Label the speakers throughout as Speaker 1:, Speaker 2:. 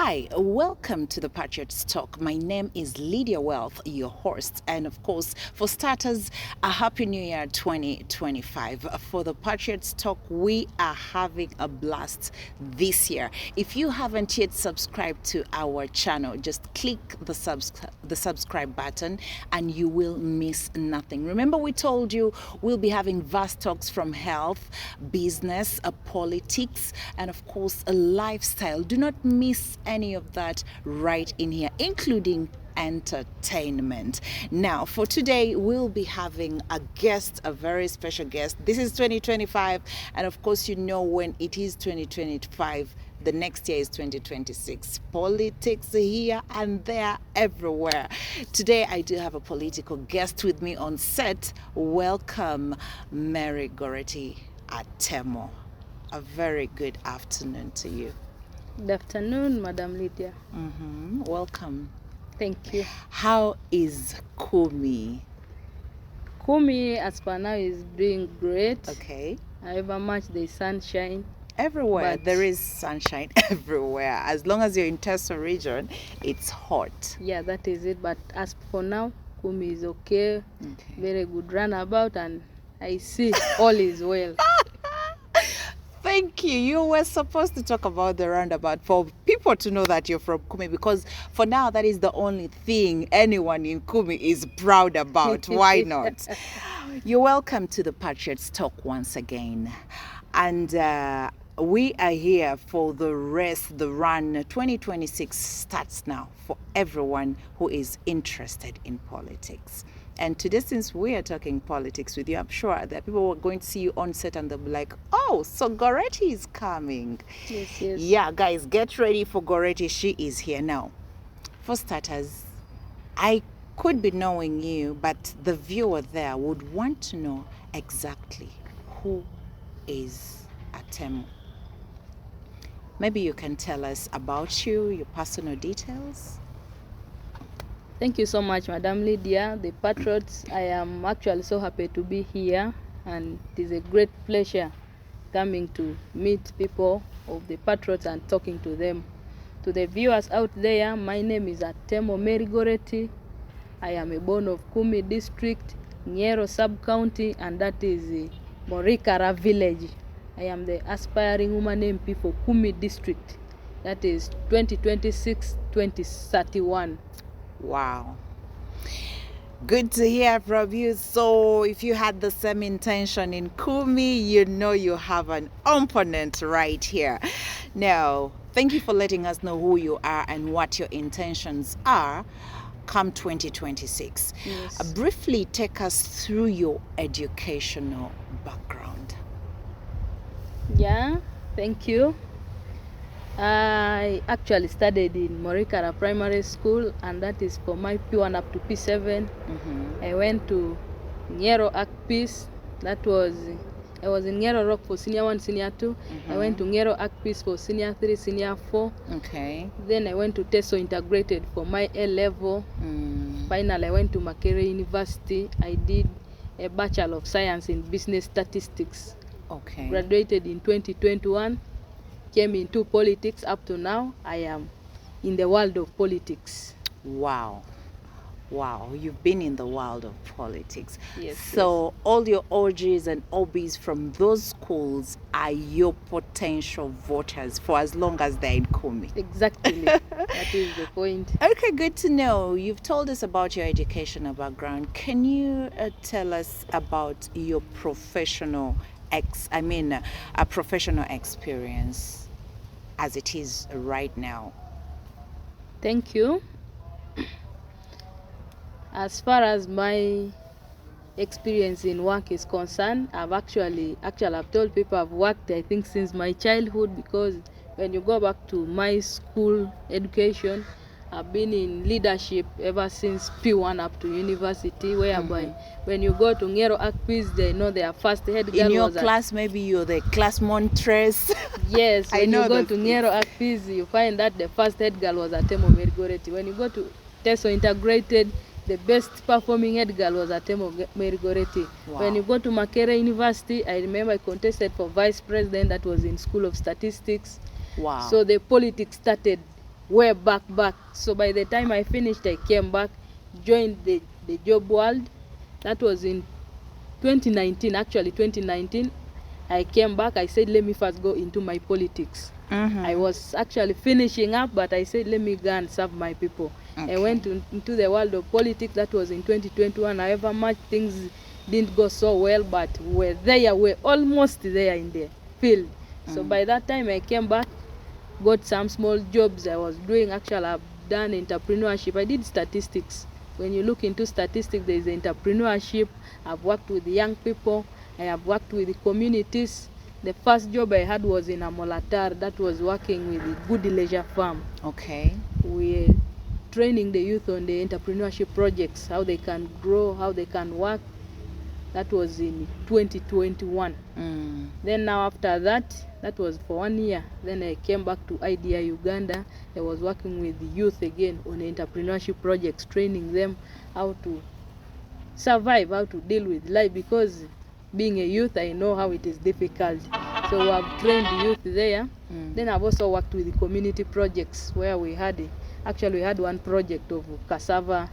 Speaker 1: Hi, welcome to the Patriots Talk. My name is Lydia Wealth, your host. And of course, for starters, a Happy New Year 2025. For the Patriots Talk, we are having a blast this year. If you haven't yet subscribed to our channel, just click the subscribe button and you will miss nothing. Remember, we told you we'll be having vast talks from health, business, politics, and of course, a lifestyle. Do not miss any of that right in here, including entertainment. Now, for today, we'll be having a guest, a very special guest. This is 2025, and of course, you know when it is 2025, the next year is 2026. Politics here and there, everywhere. Today, I do have a political guest with me on set. Welcome, Mary Gorety Atemo. A very good afternoon to you.
Speaker 2: Good afternoon, Madam Lydia.
Speaker 1: Welcome.
Speaker 2: Thank you.
Speaker 1: How is Kumi?
Speaker 2: Kumi, as per now, is doing great.
Speaker 1: Okay.
Speaker 2: However much the sunshine.
Speaker 1: Everywhere.
Speaker 2: But
Speaker 1: there is sunshine everywhere. As long as you're in Teso region, it's hot.
Speaker 2: Yeah, that is it. But as for now, Kumi is okay. Very good runabout, and I see all is well.
Speaker 1: Thank you. You were supposed to talk about the roundabout for people to know that you're from Kumi, because for now that is the only thing anyone in Kumi is proud about. Why not? You're welcome to the Patriots Talk once again. And we are here for the race, the run. 2026 starts now for everyone who is interested in politics. And today, since we are talking politics with you, I'm sure that people are going to see you on set and they'll be like, oh, so Gorety is coming.
Speaker 2: Yes.
Speaker 1: Yeah, guys, get ready for Gorety. She is here now. For starters, I could be knowing you, but the viewer there would want to know exactly who is Atemo. Maybe you can tell us about you, your personal details.
Speaker 2: Thank you so much, Madam Lydia. The Patriots, I am actually so happy to be here, and it is a great pleasure coming to meet people of the Patriots and talking to them. To the viewers out there, my name is Atemo Mary Gorety. I am a born of Kumi district, Nyero sub-county, and that is Morikara village. I am the aspiring woman MP for Kumi district. That is 2026-2031.
Speaker 1: Wow. Good to hear from you. So if you had the same intention in Kumi, you know you have an opponent right here. Now, thank you for letting us know who you are and what your intentions are come 2026.
Speaker 2: Yes.
Speaker 1: Briefly take us through your educational background.
Speaker 2: Yeah, thank you. I actually studied in Morikara Primary School, and that is for my P1 up to P7. I went to Nyero Akpis. I was in Nyero Rock for Senior 1, Senior 2. I went to Nyero Akpis for Senior 3, Senior 4.
Speaker 1: Okay.
Speaker 2: Then I went to Teso Integrated for my A-level. Finally, I went to Makerere University. I did a Bachelor of Science in Business Statistics.
Speaker 1: Okay.
Speaker 2: Graduated in 2021. Came into politics. Up to now, I am in the world of politics.
Speaker 1: Wow, you've been in the world of politics.
Speaker 2: Yes.
Speaker 1: So all your OGs and OBs from those schools are your potential voters for as long as they're in Kumi.
Speaker 2: Exactly. That is the point.
Speaker 1: Okay, good to know. You've told us about your educational background. Can you tell us about your professional professional experience as it is right now?
Speaker 2: Thank you. As far as my experience in work is concerned, I've told people I've worked, I think, since my childhood, because when you go back to my school education, I've been in leadership ever since P1 up to university, whereby when you go to Nyero Akpis, they know their first head girl.
Speaker 1: In your class, maybe you're the class montress.
Speaker 2: Yes, when you go to
Speaker 1: things.
Speaker 2: Nyero Akpis, you find that the first head girl was Atemo Mary Gorety. When you go to Teso Integrated, the best performing head girl was Atemo Mary Gorety.
Speaker 1: Wow.
Speaker 2: When you go to Makerere University, I remember I contested for vice president. That was in School of Statistics.
Speaker 1: Wow.
Speaker 2: So the politics started way back. So by the time I finished, I came back, joined the job world. That was in 2019, actually 2019. I came back, I said, let me first go into my politics. I was actually finishing up, but I said, let me go and serve my people.
Speaker 1: Okay.
Speaker 2: I went into the world of politics. That was in 2021. However much things didn't go so well, but we're almost there in the field. So by that time I came back, got some small jobs I was doing. Actually, I've done entrepreneurship. I did statistics. When you look into statistics, there is entrepreneurship. I've worked with young people. I have worked with the communities. The first job I had was in Amolatar. That was working with the Good Leisure Farm.
Speaker 1: Okay.
Speaker 2: We're training the youth on the entrepreneurship projects, how they can grow, how they can work. That was in 2021. Then now after that was for 1 year. Then I came back to IDEA Uganda. I was working with the youth again on entrepreneurship projects, training them how to survive, how to deal with life, because being a youth, I know how it is difficult. So I've trained youth there. Then I've also worked with the community projects where we had one project of cassava,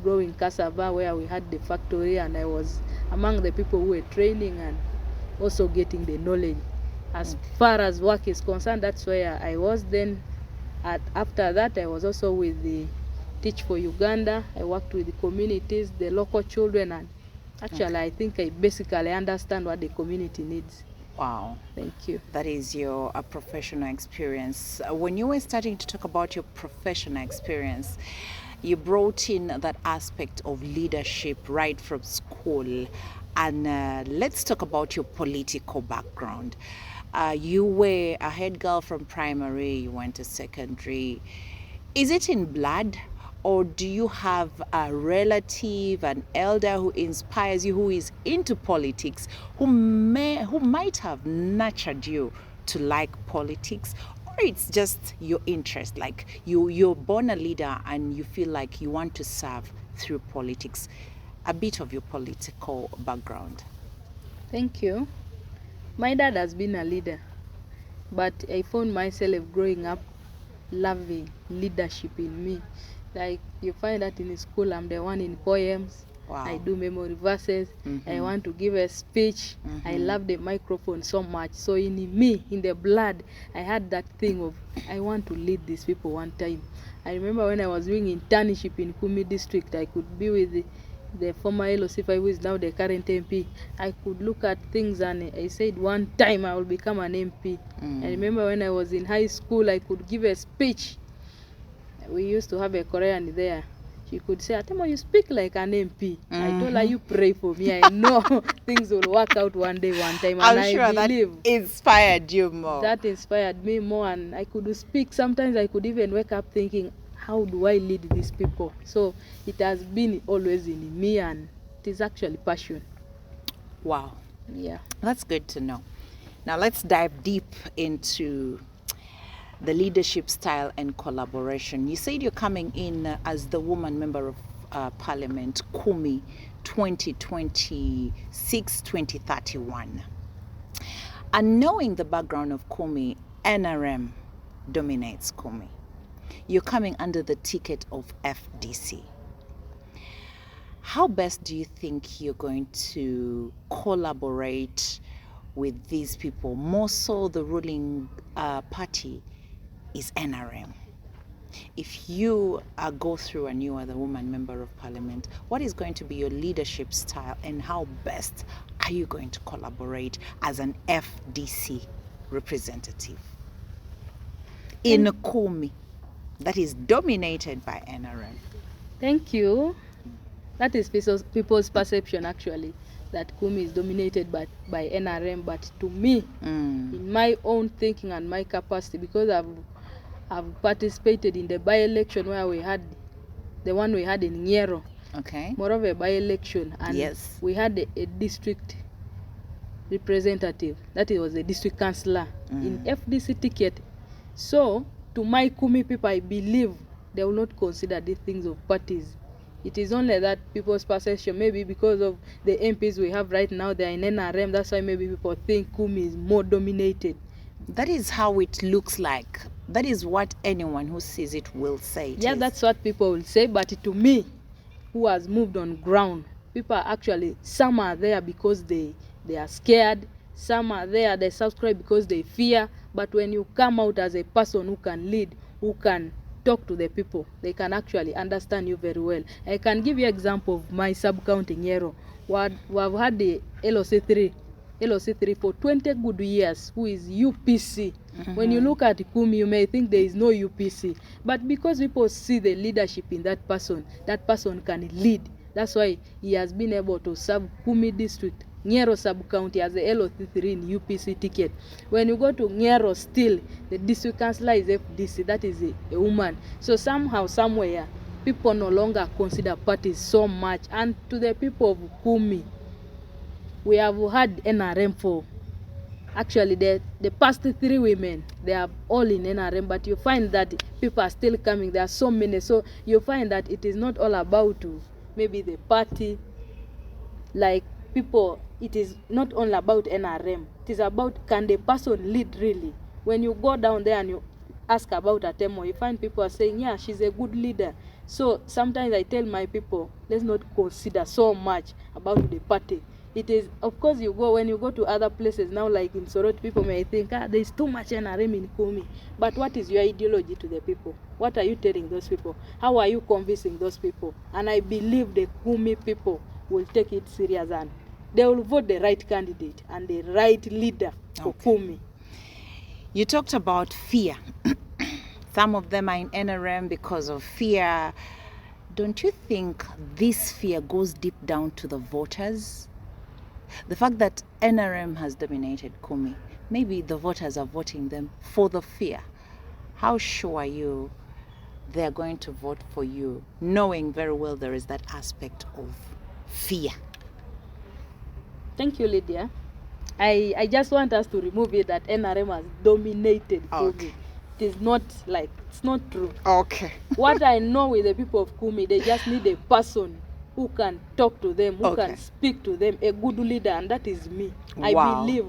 Speaker 2: growing cassava, where we had the factory, and I was among the people who were training and also getting the knowledge. As far as work is concerned, that's where I was. Then after that, I was also with the Teach for Uganda. I worked with the communities, the local children, and actually I think I basically understand what the community needs.
Speaker 1: Wow.
Speaker 2: Thank you.
Speaker 1: That is your professional experience. When you were starting to talk about your professional experience, you brought in that aspect of leadership right from school. And let's talk about your political background. You were a head girl from primary, you went to secondary. Is it in blood, or do you have a relative, an elder who inspires you, who is into politics, who might have nurtured you to like politics? Or it's just your interest, like you're born a leader and you feel like you want to serve through politics? A bit of your political background.
Speaker 2: Thank you. My dad has been a leader, but I found myself growing up loving leadership in me. Like you find that in school, I'm the one in poems.
Speaker 1: Wow.
Speaker 2: I do memory verses. I want to give a speech. I love the microphone so much. So in me, in the blood, I had that thing of I want to lead these people one time. I remember when I was doing internship in Kumi district, I could be with the former LOC5, who is now the current MP. I could look at things and I said one time I will become an MP. I remember when I was in high school, I could give a speech. We used to have a Korean there. She could say, Atemo, you speak like an MP. I told her, you pray for me. I know things will work out one day, one time. And
Speaker 1: I'm sure
Speaker 2: I believe
Speaker 1: that inspired you more.
Speaker 2: that inspired me more, and I could speak. Sometimes I could even wake up thinking, how do I lead these people? So it has been always in me, and it is actually passion.
Speaker 1: Wow.
Speaker 2: Yeah.
Speaker 1: That's good to know. Now let's dive deep into the leadership style and collaboration. You said you're coming in as the woman member of Parliament, Kumi, 2026-2031. And knowing the background of Kumi, NRM dominates Kumi. You're coming under the ticket of FDC. How best do you think you're going to collaborate with these people? More so the ruling party is NRM. If you go through and you are the woman member of parliament, what is going to be your leadership style, and how best are you going to collaborate as an FDC representative in Kumi that is dominated by NRM?
Speaker 2: Thank you. That is people's perception, actually, that Kumi is dominated by NRM. But to me, in my own thinking and my capacity, because I've participated in the by-election where we had the one we had in Nyero.
Speaker 1: Okay.
Speaker 2: More of a by-election, and
Speaker 1: yes,
Speaker 2: we had a district representative. That was a district councillor in FDC ticket. So to my Kumi people, I believe they will not consider these things of parties. It is only that people's perception, maybe because of the MPs we have right now, they are in NRM. That's why maybe people think Kumi is more dominated.
Speaker 1: That is how it looks like. That is what anyone who sees it will say.
Speaker 2: Yeah, that's what people will say, but to me, who has moved on ground, people are actually, some are there because they are scared, some are there, they subscribe because they fear, but when you come out as a person who can lead, who can talk to the people, they can actually understand you very well. I can give you example of my sub-county Nyero. We have had the LOC3 for 20 good years, who is UPC. When you look at Kumi, you may think there is no UPC. But because people see the leadership in that person can lead. That's why he has been able to serve Kumi district, Nyero sub-county as a LOC3 in UPC ticket. When you go to Nyero, still, the district councillor is FDC, that is a woman. So somehow, somewhere, people no longer consider parties so much. And to the people of Kumi, we have had NRM for actually the past 3 women. They are all in NRM, but you find that people are still coming. There are so many. So you find that it is not all about maybe the party. Like people, it is not only about NRM. It is about, can the person lead really? When you go down there and you ask about Atemo, you find people are saying, yeah, she's a good leader. So sometimes I tell my people, let's not consider so much about the party. It is, of course, when you go to other places now, like in Soroti, people may think, there's too much NRM in Kumi. But what is your ideology to the people? What are you telling those people? How are you convincing those people? And I believe the Kumi people will take it serious and they will vote the right candidate and the right leader for Kumi.
Speaker 1: You talked about fear. Some of them are in NRM because of fear. Don't you think this fear goes deep down to the voters? The fact that NRM has dominated Kumi, maybe the voters are voting them for the fear. How sure are you they're going to vote for you, knowing very well there is that aspect of fear?
Speaker 2: Thank you, Lydia. I just want us to remove it that NRM has dominated Kumi. It is not like, it's not true.
Speaker 1: Okay.
Speaker 2: What I know with the people of Kumi, they just need a person who can talk to them, who can speak to them, a good leader, and that is me. I believe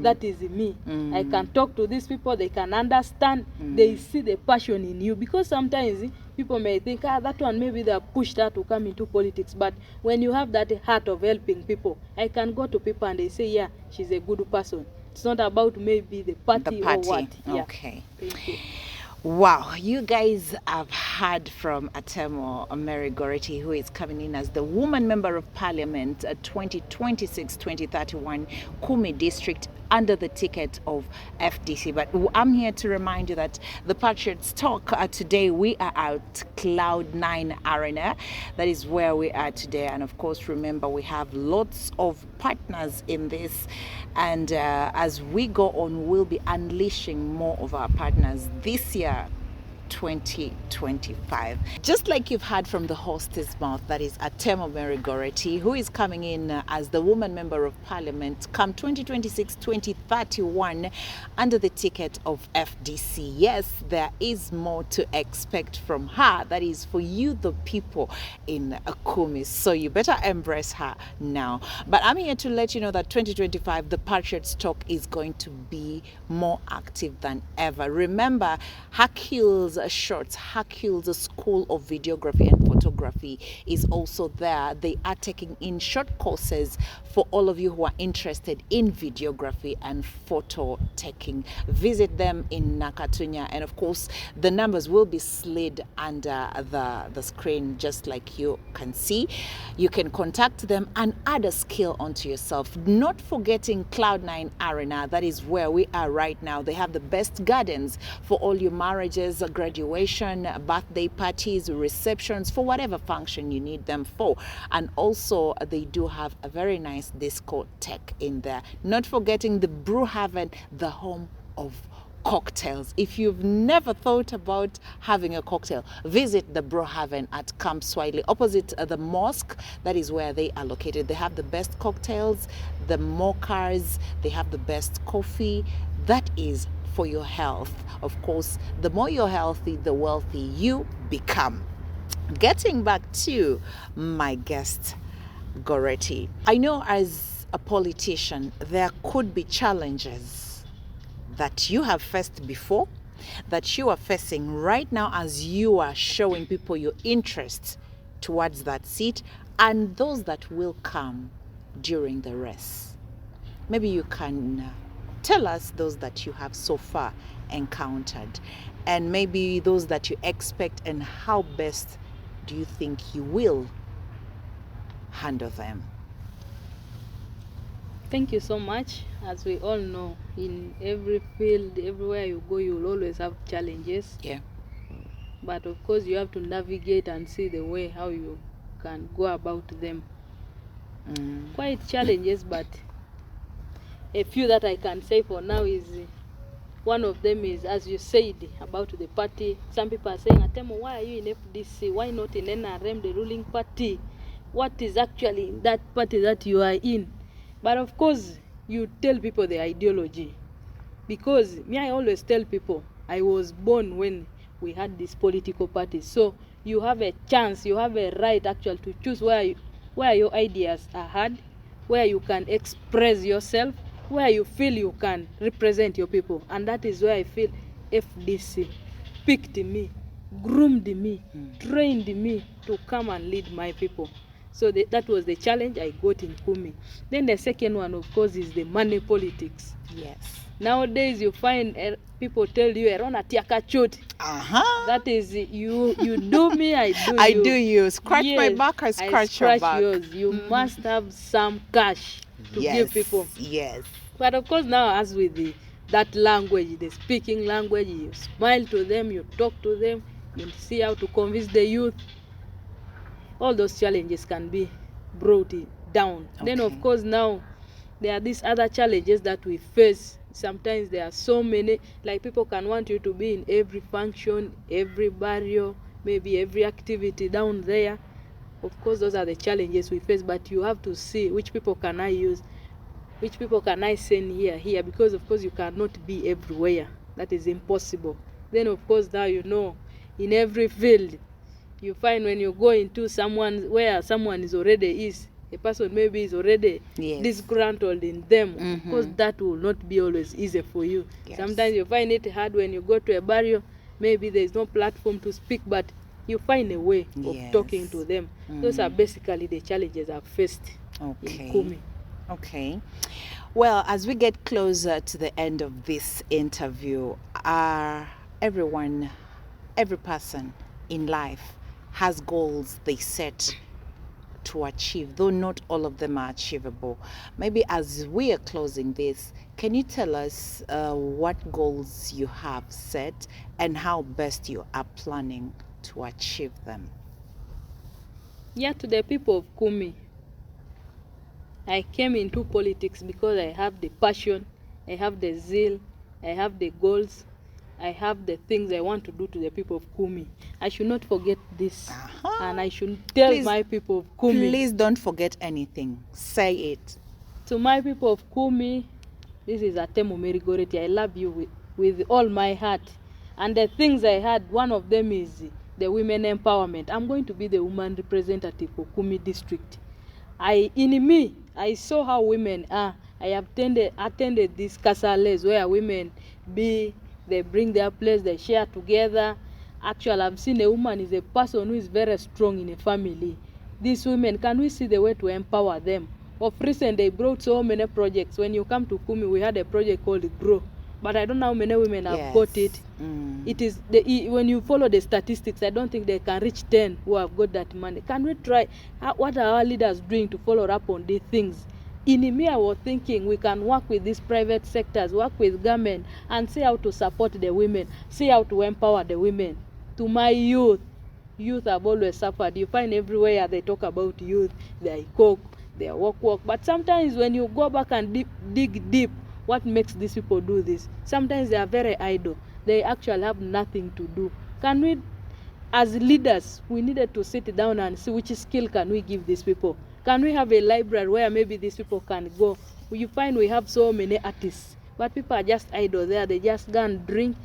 Speaker 2: that is me. I can talk to these people, they can understand, they see the passion in you. Because sometimes people may think, that one, maybe they are pushed out to come into politics. But when you have that heart of helping people, I can go to people and they say, yeah, she's a good person. It's not about maybe the party. Or what.
Speaker 1: Okay.
Speaker 2: Yeah. Thank you.
Speaker 1: Wow, you guys have heard from Atemo Mary Gorety, who is coming in as the Woman Member of Parliament 2026-2031 Kumi District under the ticket of FDC. But I'm here to remind you that the Patriots Talk today, we are at Cloud9 Arena. That is where we are today. And of course, remember, we have lots of partners in this. And as we go on, we'll be unleashing more of our partners this year, 2025. Just like you've heard from the hostess mouth, that is Atemo Mary Gorety, who is coming in as the Woman Member of Parliament come 2026-2031 under the ticket of FDC. Yes, there is more to expect from her. That is for you, the people in Kumi. So you better embrace her now. But I'm here to let you know that 2025, the Patriots Talk is going to be more active than ever. Remember, Hercules Shorts, Hercules School of Videography and Photography is also there. They are taking in short courses for all of you who are interested in videography and photo taking. Visit them in Nakatunya, and of course the numbers will be slid under the screen, just like you can see. You can contact them and add a skill onto yourself. Not forgetting Cloud9 Arena, that is where we are right now. They have the best gardens for all your marriages, graduation, birthday parties, receptions, for whatever function you need them for. And also they do have a very nice discotheque in there. Not forgetting the Brew Haven, the home of cocktails. If you've never thought about having a cocktail, visit the Brew Haven at Camp Swahili opposite the mosque. That is where they are located. They have the best cocktails, the mochas, they have the best coffee. That is for your health. Of course, the more you're healthy, the wealthy you become. Getting back to my guest, Gorety. I know as a politician, there could be challenges that you have faced before, that you are facing right now as you are showing people your interest towards that seat, and those that will come during the race? Maybe you can tell us those that you have so far encountered, and maybe those that you expect, and how best do you think you will handle them?
Speaker 2: Thank you so much. As we all know, in every field, everywhere you go, you will always have challenges.
Speaker 1: Yeah.
Speaker 2: But of course, you have to navigate and see the way how you can go about them. Quite challenges, but a few that I can say for now is one of them is, as you said, about the party. Some people are saying, Atemo, why are you in FDC? Why not in NRM, the ruling party? What is actually in that party that you are in? But of course, you tell people the ideology. Because me, I always tell people, I was born when we had these political parties. So you have a chance, you have a right actually to choose where your ideas are heard, where you can express yourself, where you feel you can represent your people. And that is where I feel FDC picked me, groomed me, trained me to come and lead my people. So that was the challenge I got in Kumi. Then the second one, of course, is the money politics.
Speaker 1: Yes.
Speaker 2: Nowadays, you find people tell you, "Erona tiaka choti." That is, you do me, I do you.
Speaker 1: I do you. Scratch my
Speaker 2: Yes,
Speaker 1: back, I scratch your back.
Speaker 2: yours. You must have some cash to give people.
Speaker 1: Yes.
Speaker 2: But of course, now as with that language, the speaking language, you smile to them, you talk to them, you see how to convince the youth. All those challenges can be brought down. Okay. Then of course now there are these other challenges that we face. Sometimes there are so many, like people can want you to be in every function, every burial, maybe every activity down there. Of course those are the challenges we face, but you have to see which people can I use, which people can I send here, because of course you cannot be everywhere. That is impossible. Then of course now you know, in every field, you find when you go into someone where someone is already a person maybe is already disgruntled in them. Of course that will not be always easy for you. Yes. Sometimes you find it hard when you go to a burial, maybe there is no platform to speak, but you find a way of talking to them. Those are basically the challenges I've faced in Kumi.
Speaker 1: Okay. Well, as we get closer to the end of this interview, every person in life has goals they set to achieve, though not all of them are achievable. Maybe as we are closing this, can you tell us what goals you have set and how best you are planning to achieve them?
Speaker 2: Yeah, to the people of Kumi, I came into politics because I have the passion, I have the zeal, I have the goals, I have the things I want to do to the people of Kumi. I should not forget this. And I should tell my people of Kumi.
Speaker 1: Please don't forget anything. Say it.
Speaker 2: To my people of Kumi, this is Atemo Gorety. I love you with all my heart. And the things I had, one of them is the women empowerment. I'm going to be the woman representative for Kumi district. I saw how women are. I have attended these casales where women they bring their place, they share together. Actually, I've seen a woman is a person who is very strong in a family. These women, can we see the way to empower them? Of recent, they brought so many projects. When you come to Kumi, we had a project called Grow. But I don't know how many women have got it. It is when you follow the statistics, I don't think they can reach 10 who have got that money. Can we try? What are our leaders doing to follow up on these things? In me, I was thinking we can work with these private sectors, work with government, and see how to support the women, see how to empower the women. To my youth have always suffered. You find everywhere they talk about youth, they cook, they walk. But sometimes when you go back and dig deep, what makes these people do this? Sometimes they are very idle. They actually have nothing to do. Can we, as leaders, we needed to sit down and see which skill can we give these people? Can we have a library where maybe these people can go? You find we have so many artists, but people are just idle there. They just go and drink.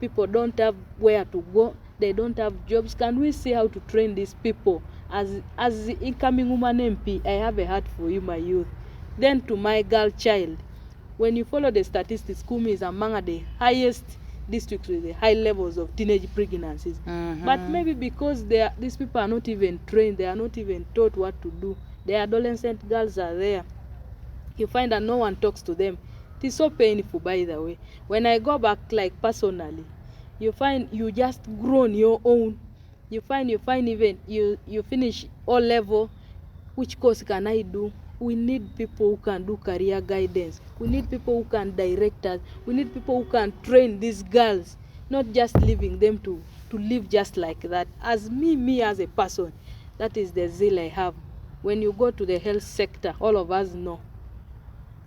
Speaker 2: People don't have where to go. They don't have jobs. Can we see how to train these people? As incoming woman MP, I have a heart for you, my youth. Then to my girl child, when you follow the statistics, Kumi is among the highest districts with the high levels of teenage pregnancies. But maybe because these people are not even trained, they are not even taught what to do. The adolescent girls are there. You find that no one talks to them. It is so painful, by the way. When I go back, like personally, you find you just grow on your own. You find even you finish O level. Which course can I do? We need people who can do career guidance. We need people who can direct us. We need people who can train these girls, not just leaving them to live just like that. As me as a person, that is the zeal I have. When you go to the health sector, all of us know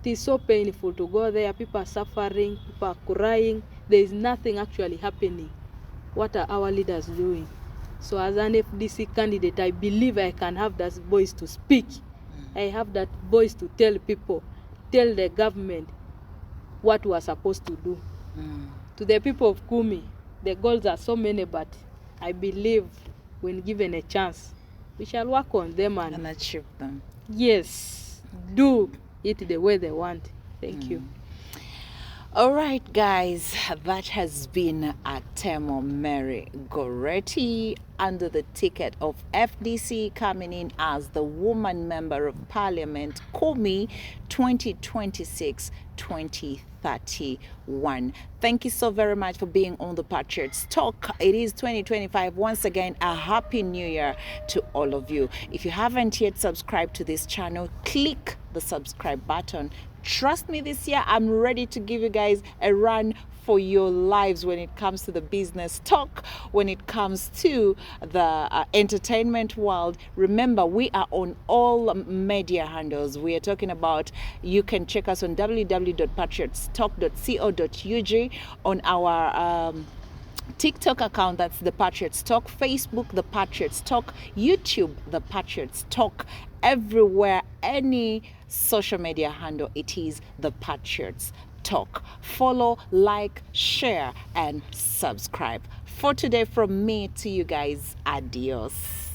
Speaker 2: it is so painful to go there. People are suffering, people are crying. There is nothing actually happening. What are our leaders doing? So as an FDC candidate, I believe I can have that voice to speak. I have that voice to tell people, tell the government what we are supposed to do. To the people of Kumi, the goals are so many, but I believe when given a chance, we shall work on them and
Speaker 1: achieve them.
Speaker 2: Yes, do it the way they want. Thank you.
Speaker 1: All right, guys, that has been Atemo Mary Gorety under the ticket of FDC, coming in as the Woman Member of Parliament, Kumi 2026-2031. Thank you so very much for being on the Patriots Talk. It is 2025. Once again, a happy new year to all of you. If you haven't yet subscribed to this channel, click the subscribe button. Trust me, this year I'm ready to give you guys a run for your lives when it comes to the business talk, when it comes to the entertainment world. Remember, we are on all media handles. We are talking about, you can check us on www.patriotstalk.co.ug, on our TikTok account, that's The Patriots Talk, Facebook, The Patriots Talk, YouTube, The Patriots Talk, everywhere, any social media handle, it is The Patriots Talk. Follow, like, share, and subscribe. For today, from me to you guys, adios.